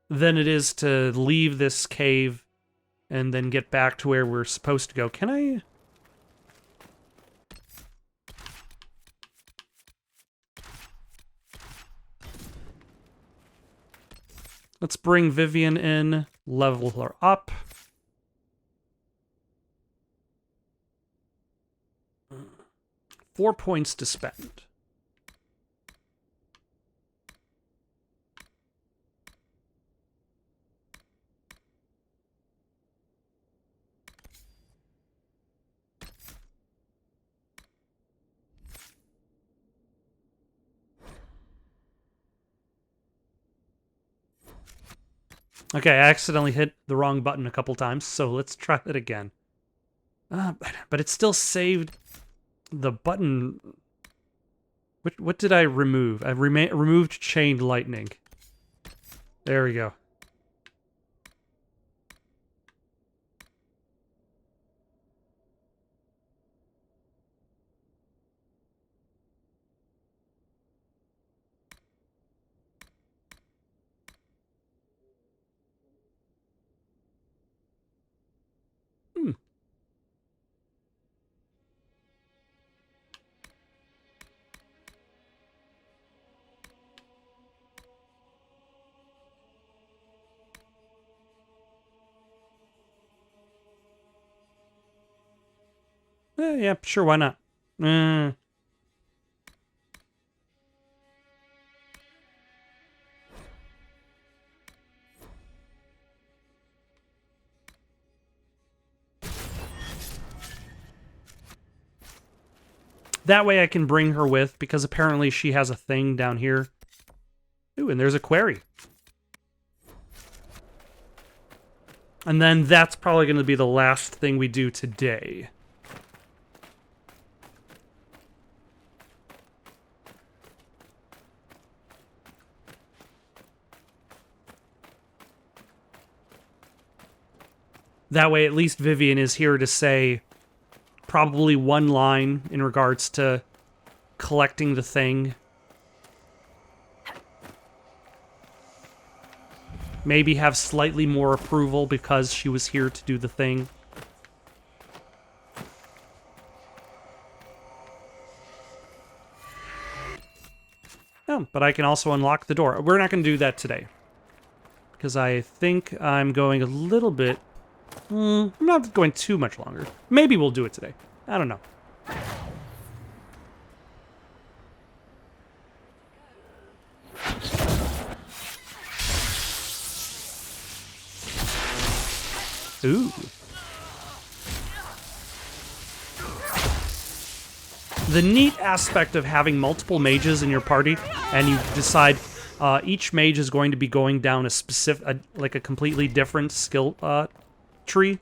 Than it is to leave this cave and then get back to where we're supposed to go. Can I... Let's bring Vivian in, level her up. Four points to spend. Okay, I accidentally hit the wrong button a couple times, so let's try that again. But it still saved the button. What did I remove? I removed chained lightning. There we go. Yeah, sure, why not? That way I can bring her with, because apparently she has a thing down here. Ooh, and there's a query. And then that's probably going to be the last thing we do today. That way, at least Vivian is here to say probably one line in regards to collecting the thing. Maybe have slightly more approval because she was here to do the thing. Oh, but I can also unlock the door. We're not going to do that today, because I think I'm going a little bit... I'm not going too much longer. Maybe we'll do it today. I don't know. Ooh. The neat aspect of having multiple mages in your party, and you decide each mage is going to be going down a specific, like a completely different skill tree.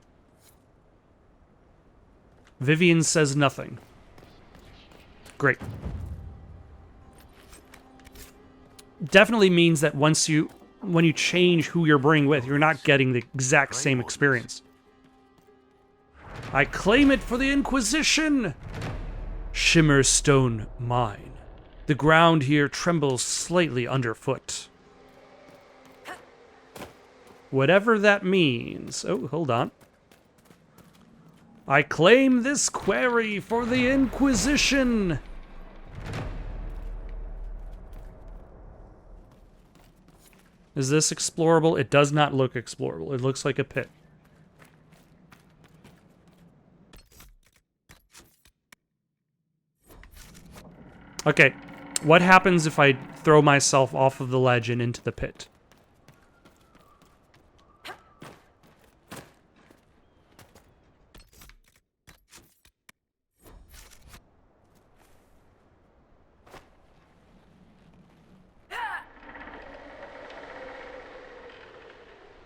Vivian says nothing. Great. Definitely means that when you change who you're bringing with, you're not getting the exact same experience. I claim it for the Inquisition! Shimmerstone Mine. The ground here trembles slightly underfoot. Whatever that means. Oh, hold on. I claim this quarry for the Inquisition! Is this explorable? It does not look explorable. It looks like a pit. Okay, what happens if I throw myself off of the ledge and into the pit?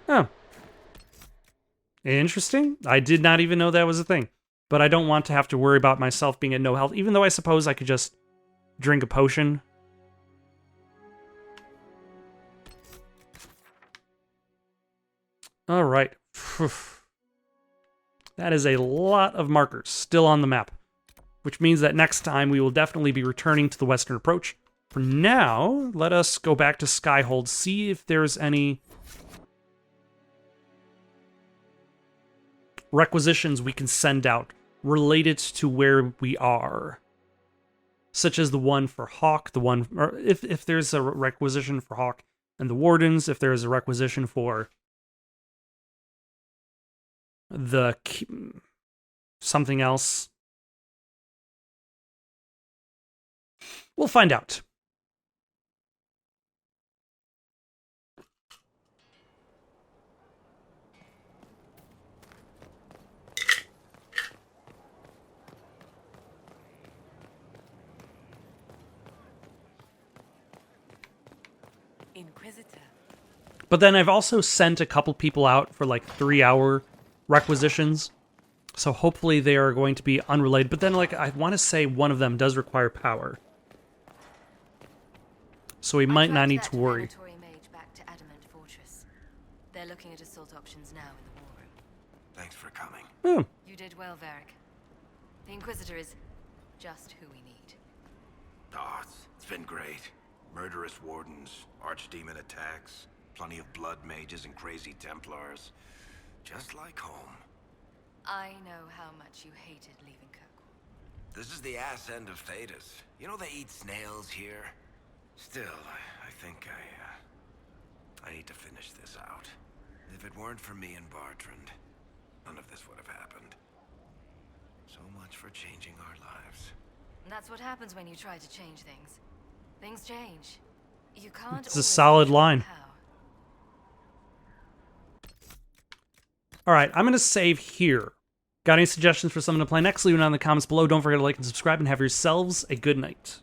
Oh. Interesting. I did not even know that was a thing. But I don't want to have to worry about myself being at no health, even though I suppose I could just drink a potion. All right. That is a lot of markers still on the map, which means that next time we will definitely be returning to the western approach. For now, let us go back to Skyhold, see if there's any requisitions we can send out related to where we are. Such as the one for Hawk, the one, or if there's a requisition for Hawk and the Wardens, if there's a requisition for the something else. We'll find out. Inquisitor. But then I've also sent a couple people out for like 3-hour requisitions. So hopefully they are going to be unrelated. But then, like, I want to say one of them does require power. So we might not need to worry. Mage back to Adamant Fortress. They're looking at assault options now in the war room. Thanks for coming. Oh, You did well, Varric. The Inquisitor is just who we need. Oh, it's been great. Murderous wardens, archdemon attacks, plenty of blood mages and crazy Templars. Just like home. I know how much you hated leaving Kirkwall. This is the ass end of Thedas. You know they eat snails here? Still, I think I need to finish this out. If it weren't for me and Bartrand, none of this would have happened. So much for changing our lives. And that's what happens when you try to change things. Things change. You can't. It's a always solid control line. how. all right. I'm going to save here. Got any suggestions for someone to play next? Leave it down in the comments below. Don't forget to like and subscribe, and have yourselves a good night.